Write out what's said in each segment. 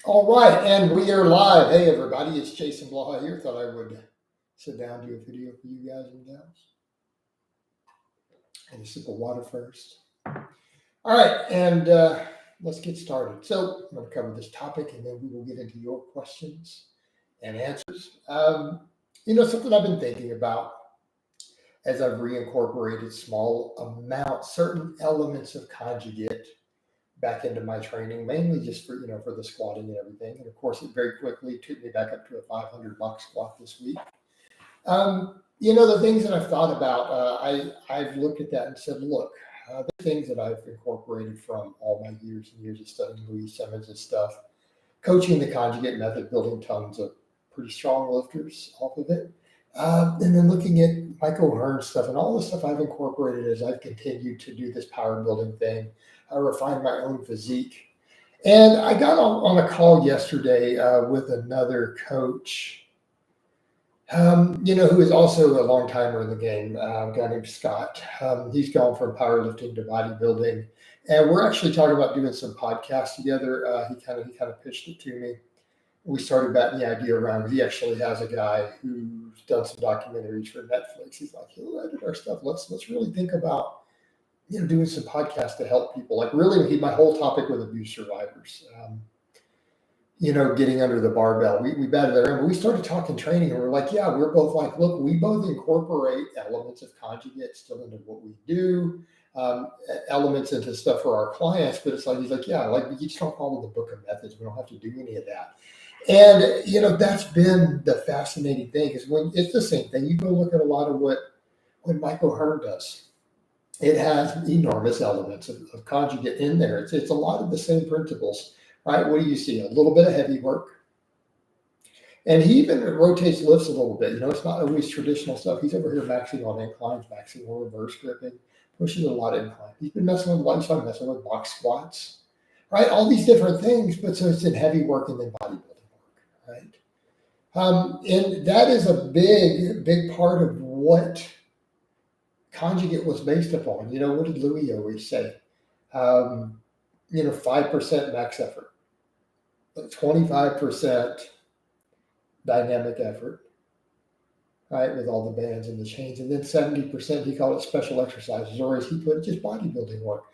All right, and we are live. Hey, everybody, it's Jason Blaha here. Thought I would sit down, do a video for you guys and gals. And a sip of water first. All right, and let's get started. So, I'm going to cover this topic and then we will get into your questions and answers. Something I've been thinking about as I've reincorporated small amounts, certain elements of conjugate back into my training, mainly just for the squatting and everything. And of course, it very quickly took me back up to a 500 box squat this week. The things that I've thought about, I've looked at that and said, look, the things that I've incorporated from all my years and years of studying Louie, Simmons and stuff, coaching the conjugate method, building tons of pretty strong lifters off of it. And then looking at Michael Hearn's stuff and all the stuff I've incorporated as I've continued to do this power building thing. I refined my own physique. And I got on a call yesterday with another coach, who is also a long timer in the game, a guy named Scott. He's gone from powerlifting to bodybuilding. And we're actually talking about doing some podcasts together. He kind of pitched it to me. We started batting the idea around. He actually has a guy who's done some documentaries for Netflix. He's like, he'll edit our stuff. Let's really think about doing some podcasts to help people. Like really, my whole topic with abuse survivors. Getting under the barbell. We batted that around, but we started talking training, and we're like, yeah, we're both like, look, we both incorporate elements of conjugate still into what we do, elements into stuff for our clients. But it's like he's like, yeah, like we just don't follow the book of methods. We don't have to do any of that. And that's been the fascinating thing is when it's the same thing. You go look at a lot of what Michael Hearn does. It has enormous elements of conjugate in there. It's a lot of the same principles, right? What do you see? A little bit of heavy work. And he even rotates lifts a little bit. It's not always traditional stuff. He's over here maxing on inclines, maxing on reverse gripping, pushes a lot of incline. He's been messing with box squats, right? All these different things, but so it's in heavy work and then bodybuilding work, right? And that is a big part of what conjugate was based upon. What did Louie always say? 5% max effort, 25% dynamic effort, right, with all the bands and the chains, and then 70%, he called it special exercises, or as he put it, just bodybuilding work.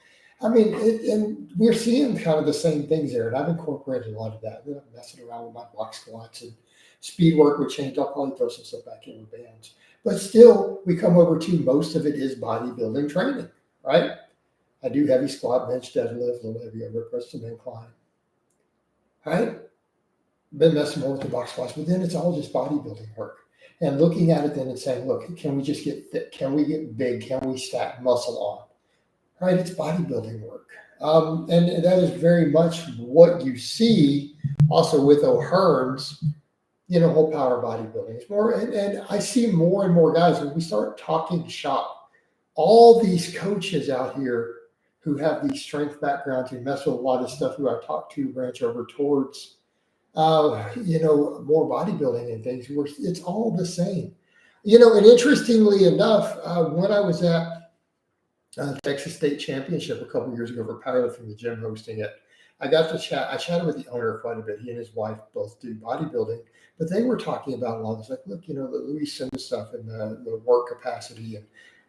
I mean, and we're seeing kind of the same things there, and I've incorporated a lot of that. I'm messing around with my box squats and speed work with chains. I'll probably throw some stuff back in with bands. But still, we come over to most of it is bodybuilding training, right? I do heavy squat, bench, deadlift, a little heavy overhead press and incline, right? Been messing more with the box squats, but then it's all just bodybuilding work. And looking at it then and saying, look, can we just get fit? Can we get big? Can we stack muscle on? Right? It's bodybuilding work. And that is very much what you see also with O'Hearn's, whole power bodybuilding. It's more, and I see more and more guys when we start talking shop, all these coaches out here who have these strength backgrounds, who mess with a lot of stuff, who I talk to, branch over towards, more bodybuilding and things, where it's all the same. And interestingly enough, when I was at Texas State Championship a couple years ago for powerlifting, the gym hosting it, I got to chat. I chatted with the owner quite a bit. He and his wife both do bodybuilding, but they were talking about a lot of this, like, look, the Louie Simmons stuff and the work capacity.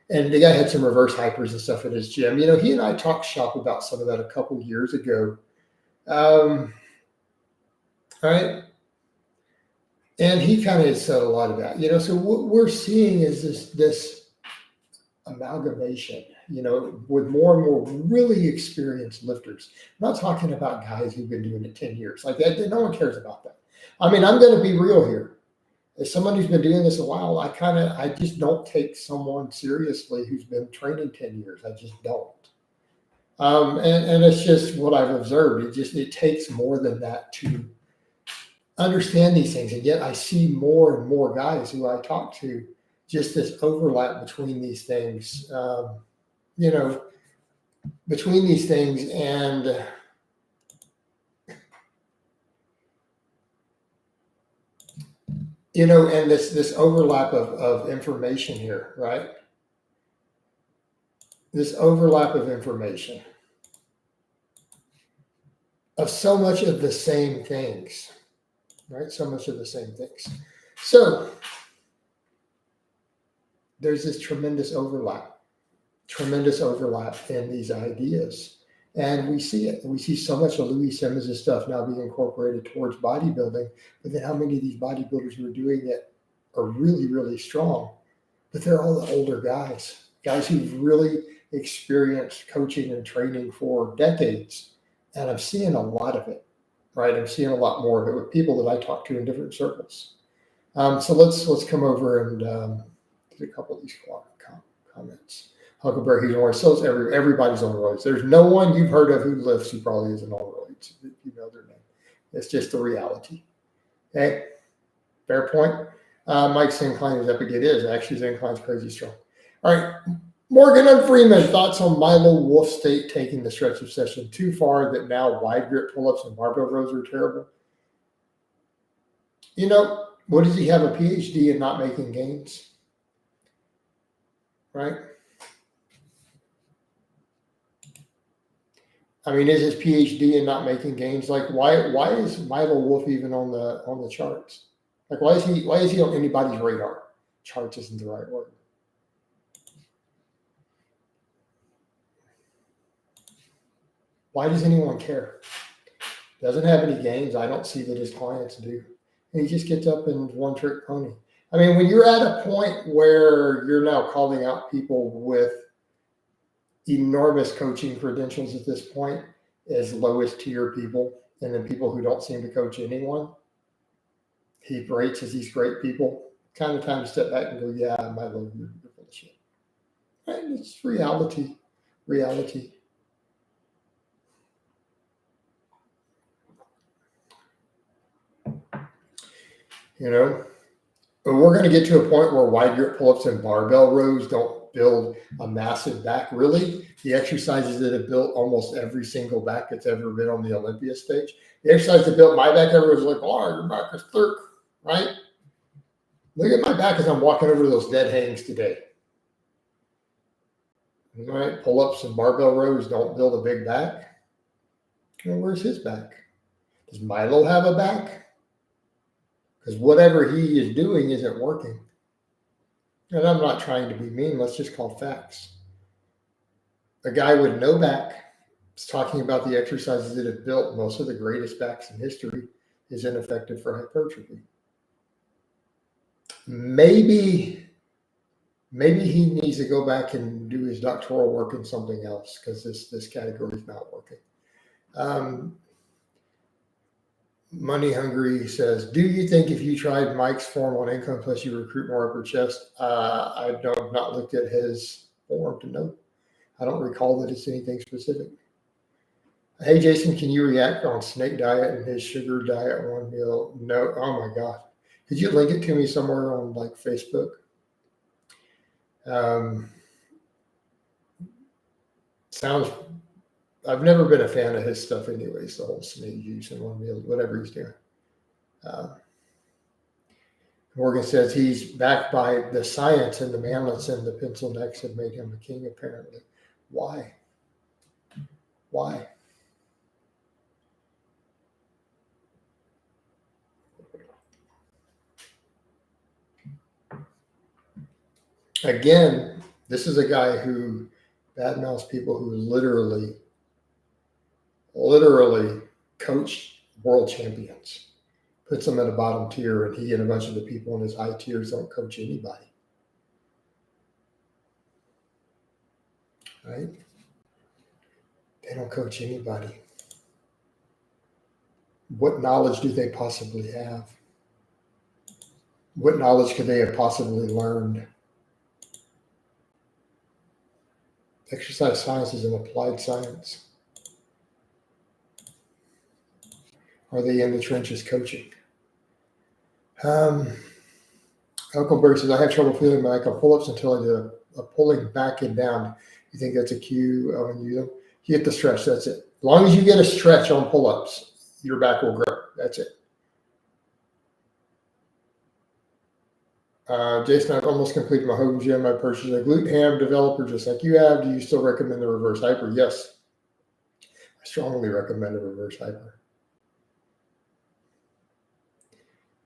And the guy had some reverse hypers and stuff at his gym. He and I talked shop about some of that a couple years ago. Right. And he kind of said a lot of that, so what we're seeing is this amalgamation, with more and more really experienced lifters. I'm not talking about guys who've been doing it 10 years like that. No one cares about that. I mean, I'm going to be real here. As someone who's been doing this a while, I just don't take someone seriously who's been training 10 years. I just don't. And it's just what I've observed. It takes more than that to understand these things. And yet I see more and more guys who I talk to, just this overlap between these things, between these things and and this overlap of information here, right? This overlap of information. of so much of the same things, right? So much of the same things. So there's this tremendous overlap in these ideas. And we see it. We see so much of Louie Simmons' stuff now being incorporated towards bodybuilding. But then how many of these bodybuilders who are doing it are really, really strong? But they're all the older guys who've really experienced coaching and training for decades. And I'm seeing a lot of it, right? I'm seeing a lot more of it with people that I talk to in different circles. So let's come over and do a couple of these comments. Huckleberry, he's on roids. So everybody's on roids. There's no one you've heard of who lifts who probably isn't on roids. You know their name. It's just the reality. Okay, fair point. Mike's incline is epic. It is actually. His incline's crazy strong. All right, Morgan and Freeman, thoughts on Milo Wolf State taking the stretch obsession too far that now wide grip pull-ups and barbell rows are terrible? You know, what does he have a PhD in not making gains? Right? I mean, is his PhD in not making gains? Like, why is Milo Wolf even on the charts? Like, why is he on anybody's radar? Charts isn't the right word. Why does anyone care? Doesn't have any gains. I don't see that his clients do. And he just gets up and one trick pony. I mean, when you're at a point where you're now calling out people with enormous coaching credentials at this point as lowest tier people, and then people who don't seem to coach anyone, he rates as these great people. Kind of time to step back and go, yeah, Milo, you're full of shit. Right? It's reality. You know, but we're going to get to a point where wide grip pull-ups and barbell rows don't build a massive back. Really, the exercises that have built almost every single back that's ever been on the Olympia stage, the exercise that built my back, everyone's like, oh, your back is thick, right? Look at my back as I'm walking over those dead hangs today. All right, pull-ups and barbell rows don't build a big back. Well, where's his back? Does Milo have a back? Because whatever he is doing isn't working. And I'm not trying to be mean. Let's just call facts. A guy with no back is talking about the exercises that have built most of the greatest backs in history is ineffective for hypertrophy. Maybe he needs to go back and do his doctoral work in something else because this category is not working. Money Hungry says, do you think if you tried Mike's form on income plus you recruit more upper chest? I have not looked at his form to know. I don't recall that it's anything specific. Hey, Jason, can you react on snake diet and his sugar diet one meal? No. Oh, my God. Could you link it to me somewhere on like Facebook? I've never been a fan of his stuff anyways, the whole snake juice and one meal, whatever he's doing. Morgan says he's backed by the science, and the manlets and the pencil necks have made him a king, apparently. Why? Again, this is a guy who badmouths people who literally coached world champions, puts them in a bottom tier, and he and a bunch of the people in his high tiers don't coach anybody. Right? They don't coach anybody. What knowledge do they possibly have? What knowledge could they have possibly learned? Exercise science is an applied science. Are they in the trenches coaching? Huckleberry says, I have trouble feeling like a pull-ups until I do a pulling back and down. You think that's a cue when you use them? You get the stretch, that's it. As long as you get a stretch on pull-ups, your back will grow. That's it. Jason, I've almost completed my home gym. I purchased a glute ham developer just like you have. Do you still recommend the reverse hyper? Yes. I strongly recommend a reverse hyper.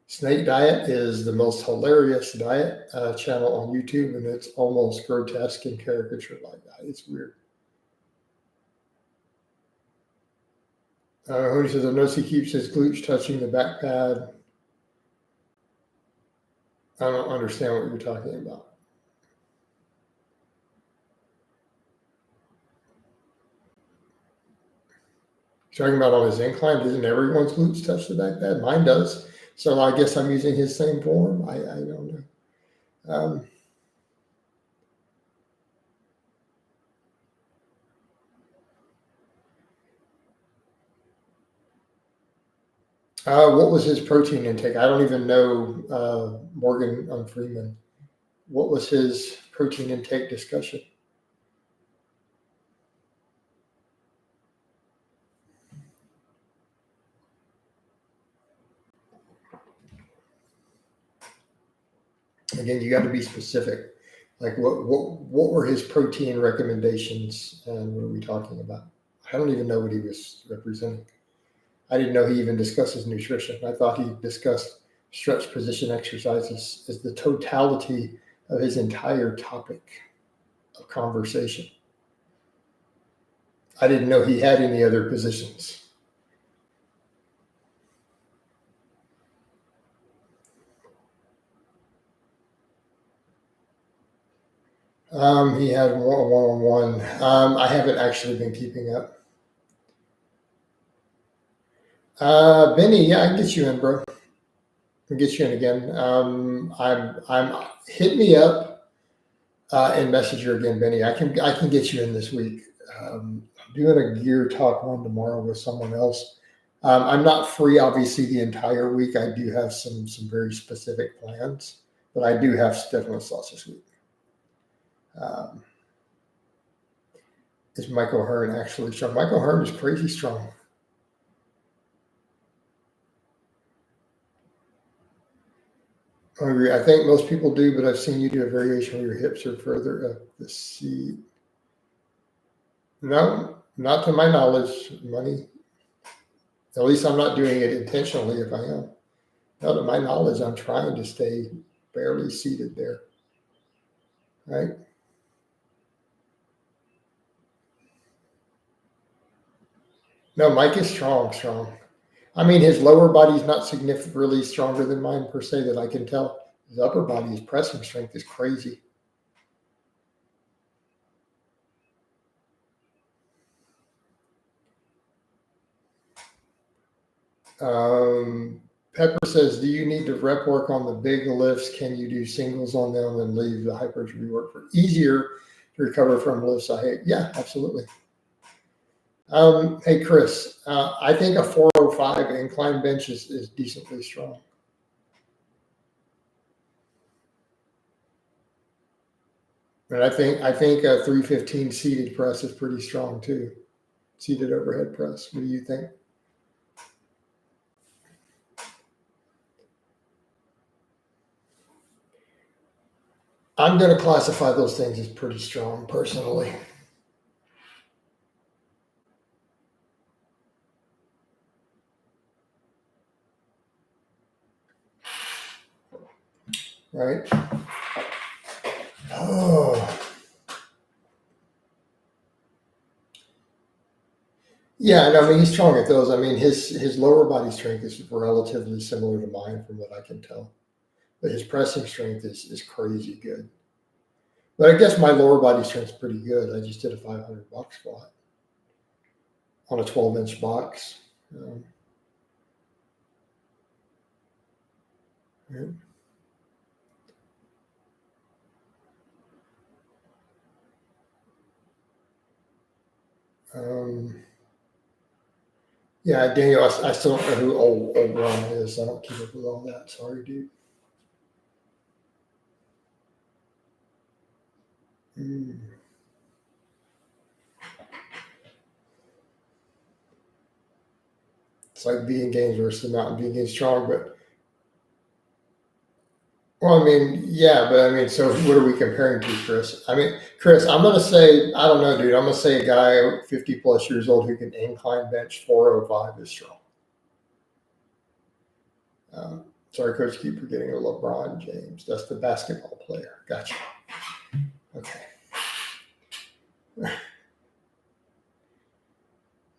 Snake Diet is the most hilarious diet channel on YouTube, and it's almost grotesque and caricature like that. It's weird. He says, I notice he keeps his glutes touching the back pad. I don't understand what you're talking about. You're talking about on his incline, doesn't everyone's glutes touch the back pad? Mine does. So I guess I'm using his same form. I don't know. What was his protein intake? I don't even know, Morgan Freeman. What was his protein intake discussion? Again, you got to be specific. Like what were his protein recommendations, and what are we talking about? I don't even know what he was representing. I didn't know he even discusses nutrition. I thought he discussed stretch position exercises as the totality of his entire topic of conversation. I didn't know he had any other positions. He had one-on-one. I haven't actually been keeping up. Benny, yeah, I can get you in, bro. I can get you in again. I'm hit me up in Messenger again, Benny. I can get you in this week. I'm doing a gear talk one tomorrow with someone else. I'm not free, obviously, the entire week. I do have some very specific plans, but I do have definitely slots this week. Is Michael Hearn actually strong? Michael Hearn is crazy strong. I agree. I think most people do, but I've seen you do a variation where your hips are further up the seat. No, not to my knowledge, money. At least I'm not doing it intentionally if I am. Not to my knowledge, I'm trying to stay barely seated there. Right? No, Mike is strong. I mean, his lower body's not significantly stronger than mine per se that I can tell. His upper body, his pressing strength is crazy. Pepper says, do you need to rep work on the big lifts? Can you do singles on them and leave the hypertrophy work for easier to recover from lifts? Yeah, absolutely. Hey, Chris, I think a 405 incline bench is decently strong. And I think a 315 seated press is pretty strong too. Seated overhead press. What do you think? I'm going to classify those things as pretty strong personally. Right? Oh. Yeah, and I mean he's strong at those. I mean his lower body strength is relatively similar to mine from what I can tell. But his pressing strength is crazy good. But I guess my lower body strength is pretty good. I just did a 500 box squat on a 12-inch box. Right. Yeah, Daniel, I still don't know who old Ron is. I don't keep up with all that. Sorry, dude. It's like being games versus not being games strong, but Well, I mean, yeah, but I mean, so what are we comparing to, Chris? I mean, Chris, I'm going to say, I don't know, dude. I'm going to say a guy 50 plus years old who can incline bench 405 is strong. Sorry, Coach, keep forgetting LeBron James. That's the basketball player. Gotcha. Okay.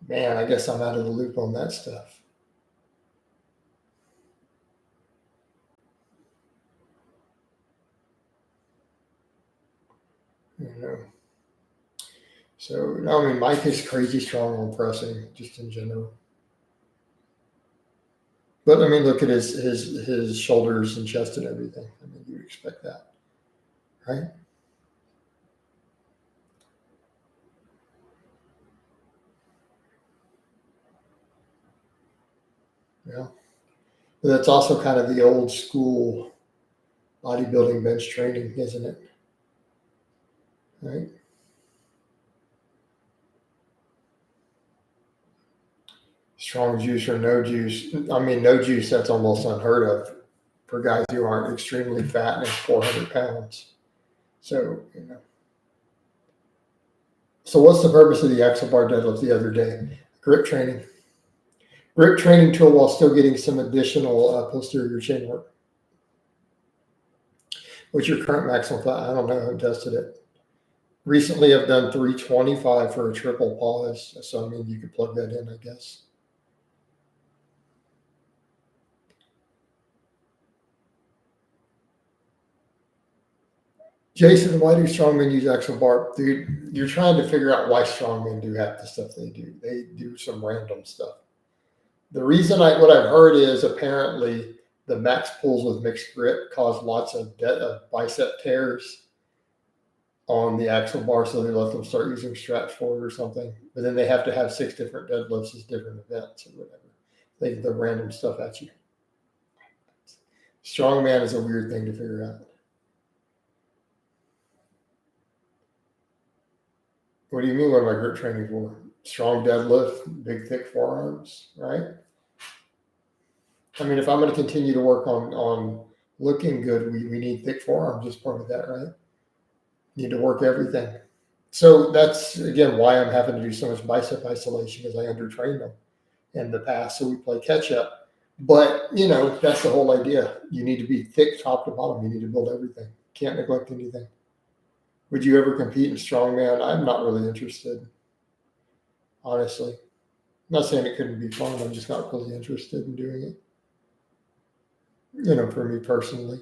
Man, I guess I'm out of the loop on that stuff. You know. So, no, I mean, Mike is crazy strong on pressing, just in general. But I mean, look at his shoulders and chest and everything. I mean, you'd expect that, right? Yeah. But that's also kind of the old school bodybuilding bench training, isn't it? Right? Strong juice or no juice. I mean, no juice, that's almost unheard of for guys who aren't extremely fat and 400 pounds. So, you know. So, what's the purpose of the axle bar deadlift the other day? Grip training. Grip training tool while still getting some additional posterior chain work. What's your current maximum fat? I don't know. I haven't tested it. Recently, I've done 325 for a triple pause. So, I mean, you could plug that in, I guess. Jason, why do strongmen use axle bar? Dude, you're trying to figure out why strongmen do half the stuff they do. They do some random stuff. The reason what I've heard is apparently the max pulls with mixed grip cause lots of bicep tears on the axle bar, so they let them start using straps for it or something. But then they have to have 6 different deadlifts as different events or whatever. They throw random stuff at you. Strongman is a weird thing to figure out. What do you mean? What am I grip training for? Strong deadlift, big thick forearms, right? I mean, if I'm going to continue to work on looking good, we need thick forearms as part of that, right? Need to work everything. So that's again why I'm having to do so much bicep isolation because I undertrained them in the past. So we play catch up. But you know, that's the whole idea. You need to be thick top to bottom. You need to build everything. Can't neglect anything. Would you ever compete in strongman? I'm not really interested, honestly. I'm not saying it couldn't be fun. I'm just not really interested in doing it. You know, for me personally.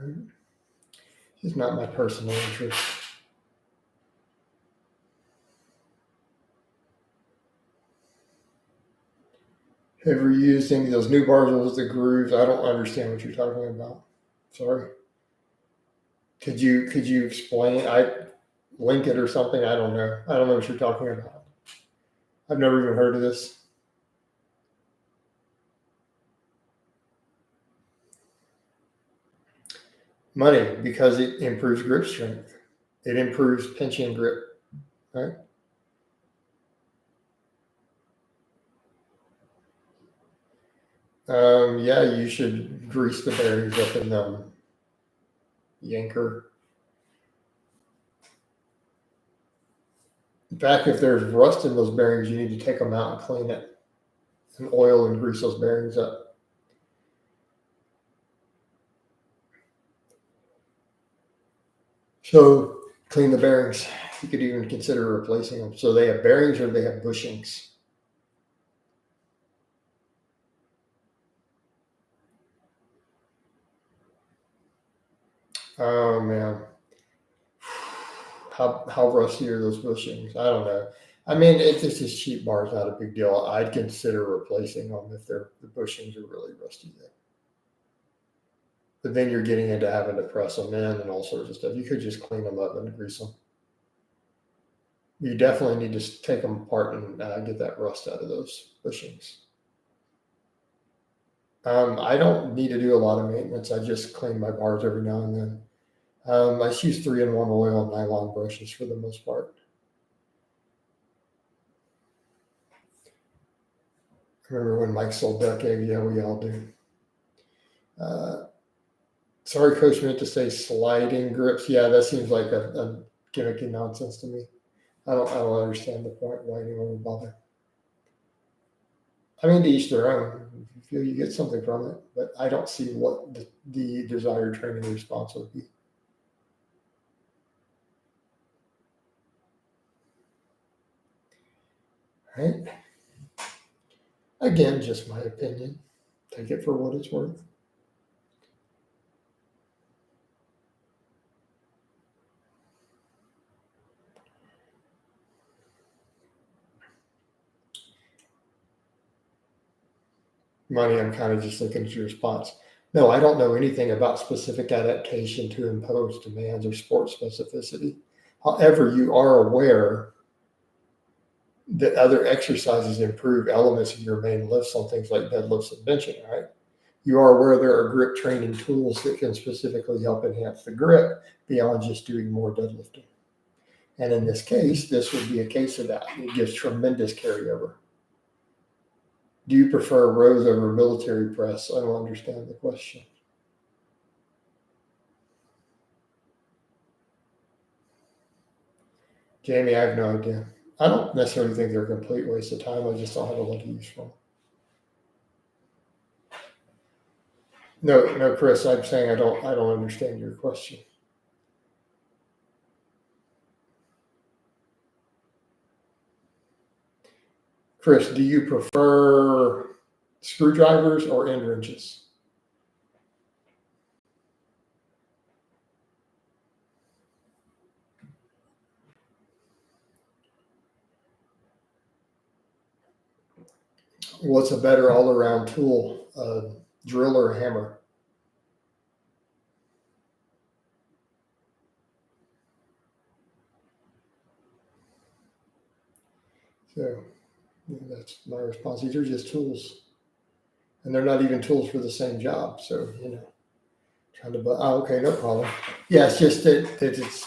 Right? It's not my personal interest. Ever used any of those new bars with the grooves? I don't understand what you're talking about. Sorry. Could you explain? I link it or something. I don't know. I don't know what you're talking about. I've never even heard of this. Money because it improves grip strength. It improves pinching grip. Right. Yeah, you should grease the bearings up in them. Yanker. In fact, if there's rust in those bearings, you need to take them out and clean it and oil and grease those bearings up. So clean the bearings. You could even consider replacing them. So they have bearings or they have bushings. Oh man, how rusty are those bushings? I don't know. I mean, if it's just cheap bars, not a big deal. I'd consider replacing them if the bushings are really rusty. There. But then you're getting into having to press them in and all sorts of stuff. You could just clean them up and grease them. You definitely need to take them apart and get that rust out of those bushings. I don't need to do a lot of maintenance. I just clean my bars every now and then. I use 3-in-1 oil and nylon brushes for the most part. Remember when Mike sold that game? Yeah, we all do. Sorry, Coach, meant to say sliding grips. Yeah, that seems like a gimmicky nonsense to me. I don't understand the point why anyone would bother. I mean, to each their own. If you feel you get something from it, but I don't see what the desired training response would be. Right? Again, just my opinion. Take it for what it's worth. Money, I'm kind of just looking at your response. No, I don't know anything about specific adaptation to impose demands or sport specificity. However, you are aware that other exercises improve elements of your main lifts on things like deadlifts and benching, right? You are aware there are grip training tools that can specifically help enhance the grip beyond just doing more deadlifting. And in this case, this would be a case of that. It gives tremendous carryover. Do you prefer rows over military press? I don't understand the question. Jamie, I have no idea. I don't necessarily think they're a complete waste of time. I just don't have a lot of use for them. No, Chris, I'm saying I don't understand your question. Chris, do you prefer screwdrivers or end wrenches? What's a better all-around tool, a drill or a hammer? So that's my response. These are just tools, and they're not even tools for the same job. So trying to. Okay, no problem. Yeah, it's just that it's.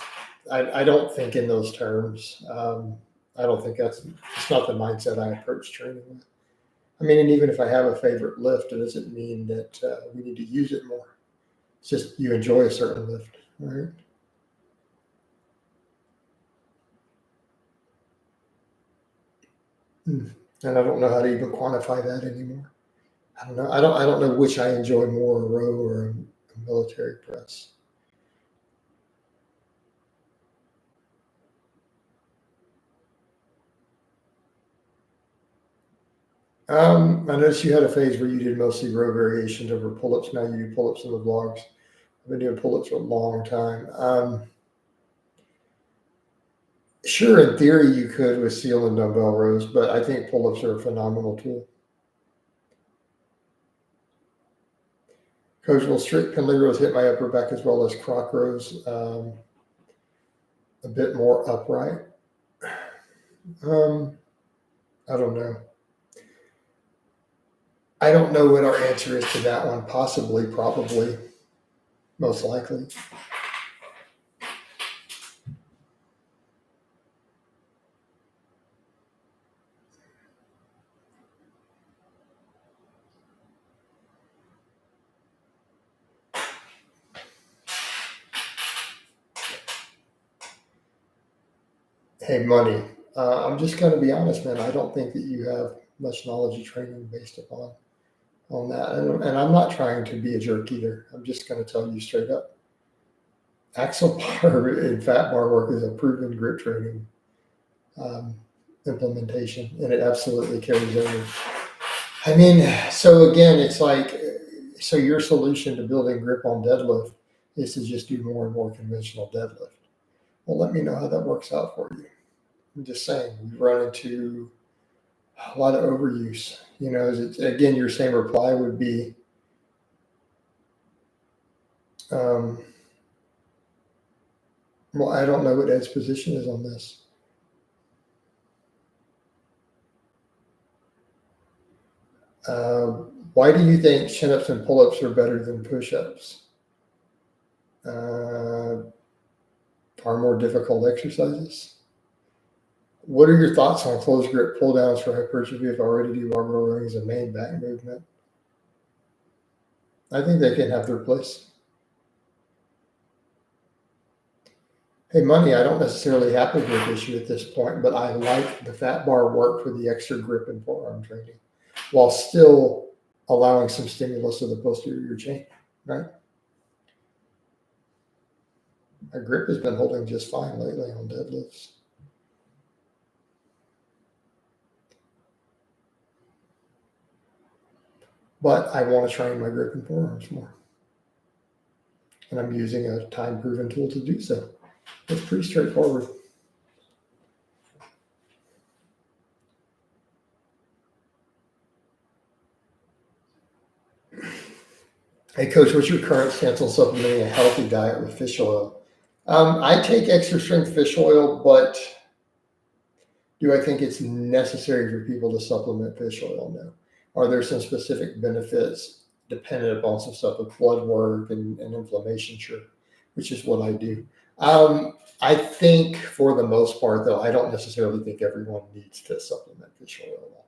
I don't think in those terms. I don't think it's not the mindset I approach training with. I mean, and even if I have a favorite lift, it doesn't mean that we need to use it more. It's just you enjoy a certain lift, right? And I don't know how to even quantify that anymore. I don't know. I don't know which I enjoy more, a row or a military press. I noticed you had a phase where you did mostly row variations over pull-ups. Now you do pull-ups in the vlogs. I've been doing pull-ups for a long time. Sure, in theory you could with seal and dumbbell rows, but I think pull-ups are a phenomenal tool. Coach, will strict pendlay rows hit my upper back as well as croc rows a bit more upright? I don't know. I don't know what our answer is to that one. Possibly, probably, most likely. Hey, money. I'm just going to be honest, man. I don't think that you have much knowledge of training based upon on that, and I'm not trying to be a jerk either. I'm just going to tell you straight up. Axle bar and fat bar work is a proven grip training implementation, and it absolutely carries over. I mean, so again, it's like, so your solution to building grip on deadlift is to just do more and more conventional deadlift. Well, let me know how that works out for you. I'm just saying, we run into a lot of overuse. Again, your same reply would be, well, I don't know what Ed's position is on this. Why do you think chin-ups and pull-ups are better than push-ups? Are more difficult exercises? What are your thoughts on closed grip pull downs for hypertrophy if I already do barbell rings and main back movement? I think they can have their place. Hey, money, I don't necessarily have a grip issue at this point, but I like the fat bar work for the extra grip and forearm training while still allowing some stimulus of the posterior chain, right? My grip has been holding just fine lately on deadlifts. But I want to train my grip and forearms more. And I'm using a time-proven tool to do so. It's pretty straightforward. Hey, Coach, what's your current stance on supplementing a healthy diet with fish oil? I take extra strength fish oil, but do I think it's necessary for people to supplement fish oil? No. Are there some specific benefits dependent upon some stuff with blood work and inflammation? Sure, which is what I do. I think for the most part, though, I don't necessarily think everyone needs to supplement fish oil.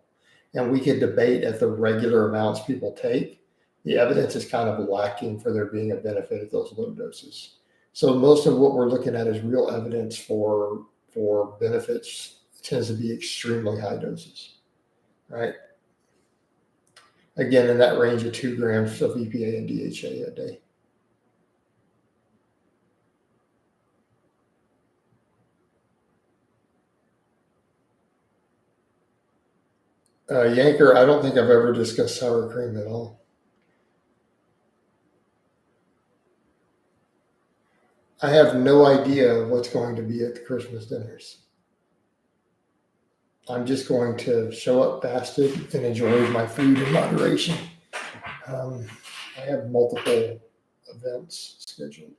And we could debate at the regular amounts people take. The evidence is kind of lacking for there being a benefit at those low doses. So most of what we're looking at is real evidence for benefits tends to be extremely high doses, right? Again, in that range of 2 grams of EPA and DHA a day. Yanker, I don't think I've ever discussed sour cream at all. I have no idea what's going to be at the Christmas dinners. I'm just going to show up fasted and enjoy my food in moderation. I have multiple events scheduled.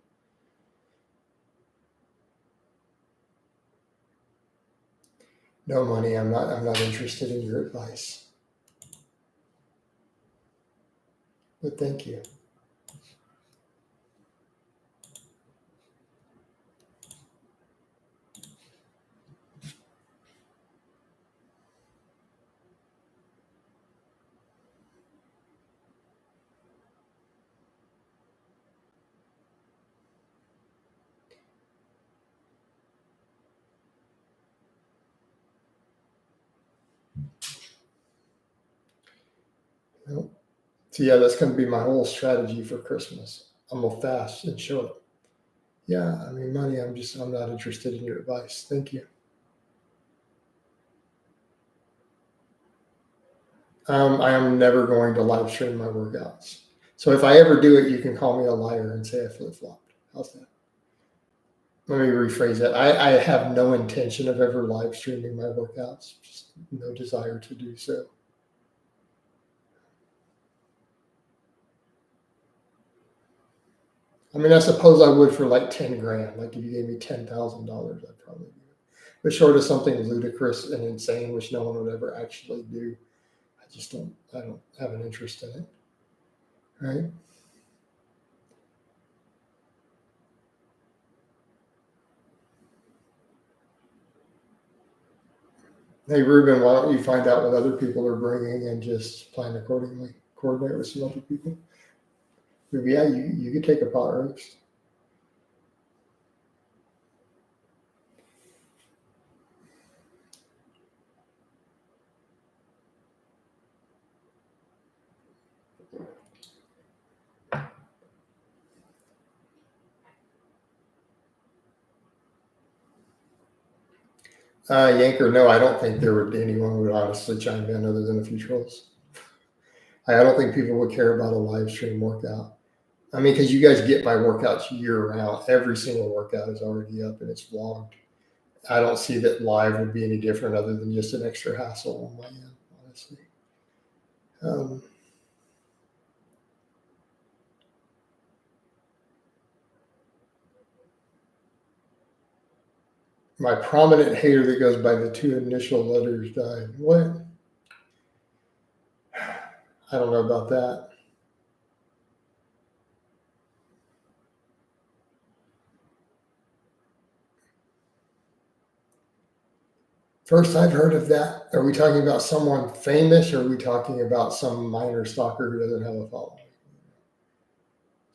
No, money. I'm not interested in your advice. But thank you. Well, so yeah, that's going to be my whole strategy for Christmas. I'm gonna fast and show up. Yeah, I mean, money. I'm not interested in your advice. Thank you. I am never going to live stream my workouts. So if I ever do it, you can call me a liar and say I flip flopped. How's that? Let me rephrase that. I have no intention of ever live streaming my workouts. Just no desire to do so. I mean, I suppose I would for like 10 grand. Like if you gave me $10,000, I'd probably do it. But short of something ludicrous and insane, which no one would ever actually do, I don't have an interest in it. Right? Hey, Ruben, why don't you find out what other people are bringing and just plan accordingly? Coordinate with some other people. Maybe, yeah, you could take a pot roast. Yanker, no, I don't think anyone would honestly chime in other than a few trolls. I don't think people would care about a live stream workout. I mean, because you guys get my workouts year round. Every single workout is already up and it's vlogged. I don't see that live would be any different other than just an extra hassle on my end, honestly. My prominent hater that goes by the 2 initial letters died. What? I don't know about that. First I've heard of that. Are we talking about someone famous, or are we talking about some minor stalker who doesn't have a following?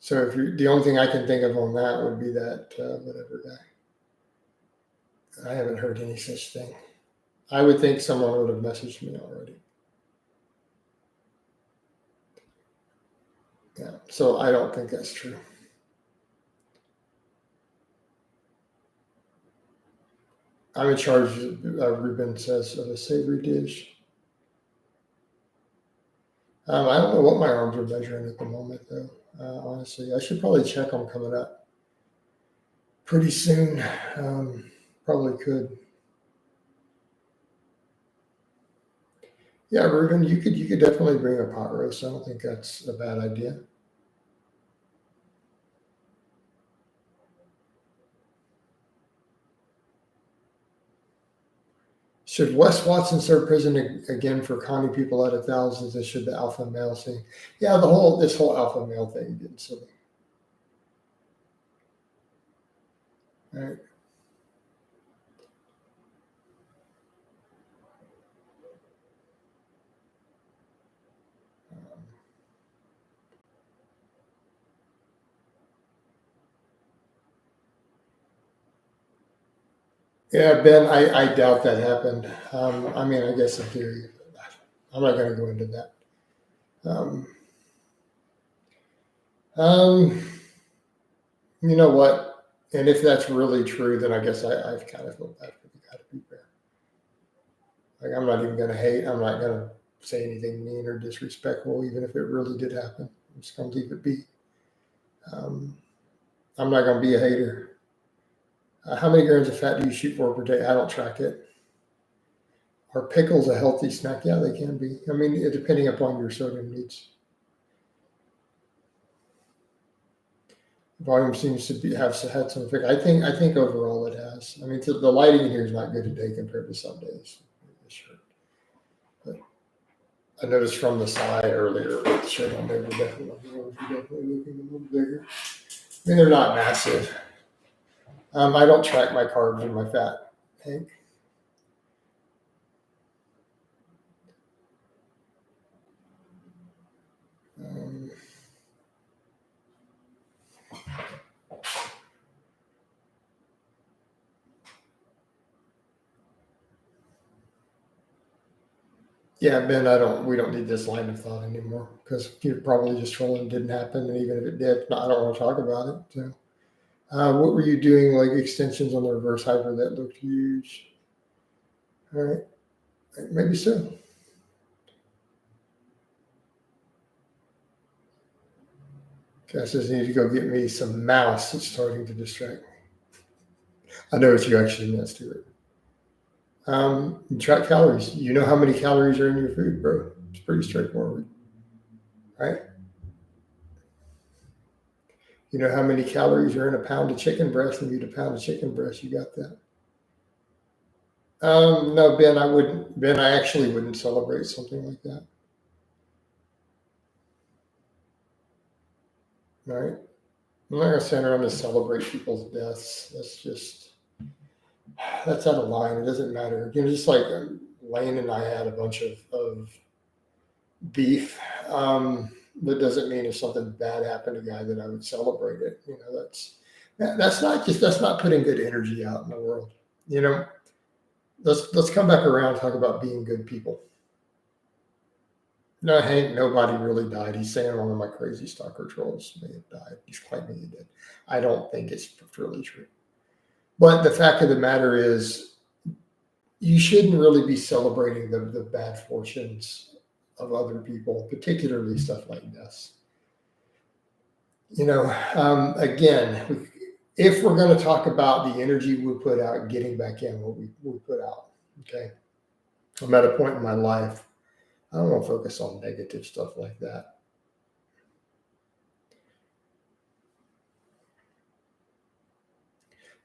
So if you're, the only thing I can think of on that would be that whatever guy. I haven't heard any such thing. I would think someone would have messaged me already. Yeah, so I don't think that's true. I'm in charge, Ruben says, of a savory dish. I don't know what my arms are measuring at the moment, though. Honestly, I should probably check them coming up pretty soon. Probably could. Yeah, Ruben, you could definitely bring a pot roast. I don't think that's a bad idea. Should Wes Watson serve prison again for conning people out of thousands? And should the alpha male thing? Yeah, this whole alpha male thing getting silly. All right. Yeah, Ben, I doubt that happened. I mean, I guess in theory, I'm not going to go into that. Um, um, you know what? And if that's really true, then I guess I've kind of felt bad for the guy, to be fair. Like, I'm not even going to hate. I'm not going to say anything mean or disrespectful, even if it really did happen. I'm just going to leave it be. Um, I'm not going to be a hater. How many grams of fat do you shoot for per day? I don't track it. Are pickles a healthy snack? Yeah, they can be. I mean, depending upon your sodium needs. Volume seems to have had some effect. I think overall it has. I mean, the lighting in here is not good today compared to some days. Sure. But I noticed from the side earlier, the shirt on there, definitely looking a little bigger. I mean, they're not massive. I don't track my carbs or my fat, Hank. Um, Yeah, Ben, we don't need this line of thought anymore, because you're probably just trolling. Didn't happen, and even if it did, I don't want to talk about it. So, what were you doing? Like extensions on the reverse hyper that looked huge. All right, maybe so. Cass says, "Need to go get me some mouse. It's starting to distract me." I know what you actually meant to it. You track calories. You know how many calories are in your food, bro. It's pretty straightforward, right? You know how many calories are in a pound of chicken breast, and you eat a pound of chicken breast. You got that. No, Ben, I wouldn't. Ben, I actually wouldn't celebrate something like that. All right. I'm not going to sit around and celebrate people's deaths. That's out of line. It doesn't matter. You know, just like Lane and I had a bunch of beef. That doesn't mean if something bad happened to a guy that I would celebrate it. You know, that's not putting good energy out in the world. You know, let's come back around and talk about being good people. No, Hank, nobody really died. He's saying one of my crazy stalker trolls may have died. He's claiming he did. I don't think it's really true. But the fact of the matter is, you shouldn't really be celebrating the bad fortunes of other people, particularly stuff like this. You know, again, if we're going to talk about the energy we put out, getting back in what we put out, okay, I'm at a point in my life, I don't want to focus on negative stuff like that.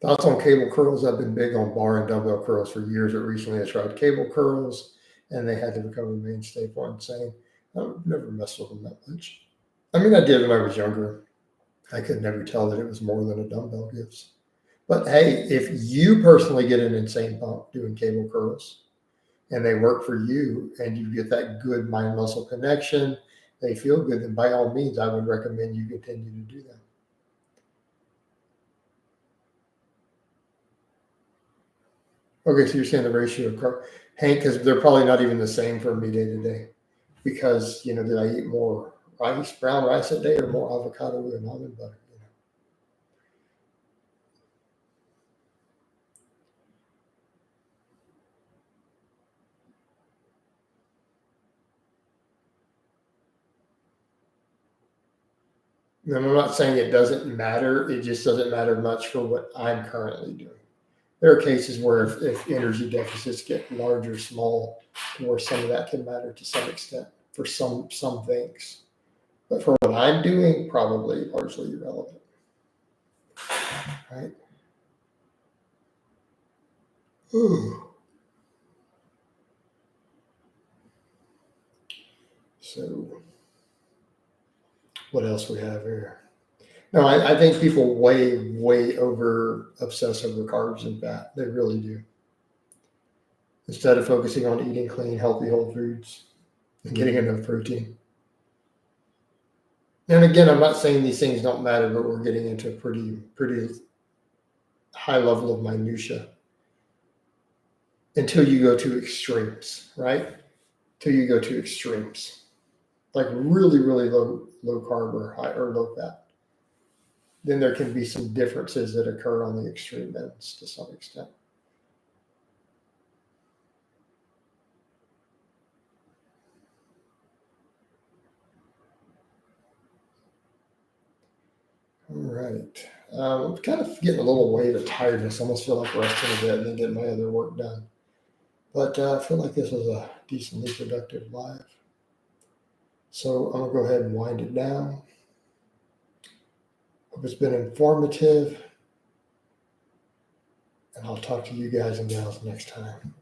Thoughts on cable curls? I've been big on bar and dumbbell curls for years, but recently I tried cable curls and they had to become a mainstay for insane. I've never messed with them that much. I mean, I did when I was younger. I could never tell that it was more than a dumbbell gives. But hey, if you personally get an insane pump doing cable curls and they work for you and you get that good mind muscle connection, they feel good, then by all means, I would recommend you continue to do that. Okay, so you're saying the ratio of carb, Hank, because they're probably not even the same for me day to day. Because, did I eat more rice, brown rice a day or more avocado and almond butter? And I'm not saying it doesn't matter. It just doesn't matter much for what I'm currently doing. There are cases where if energy deficits get large or small, where some of that can matter to some extent for some things. But for what I'm doing, probably largely irrelevant. Right? Ooh. So what else we have here? No, I think people way over obsess over carbs and fat. They really do. Instead of focusing on eating clean, healthy whole foods and getting enough protein. And again, I'm not saying these things don't matter, but we're getting into a pretty high level of minutia until you go to extremes, right? Till you go to extremes, like really low carb or high or low fat. Then there can be some differences that occur on the extreme ends to some extent. All right. I'm kind of getting a little wave of tiredness. I almost feel like resting a bit and then getting my other work done. But I feel like this was a decently productive live. So I'm going to go ahead and wind it down. Hope it's been informative. And I'll talk to you guys and gals next time.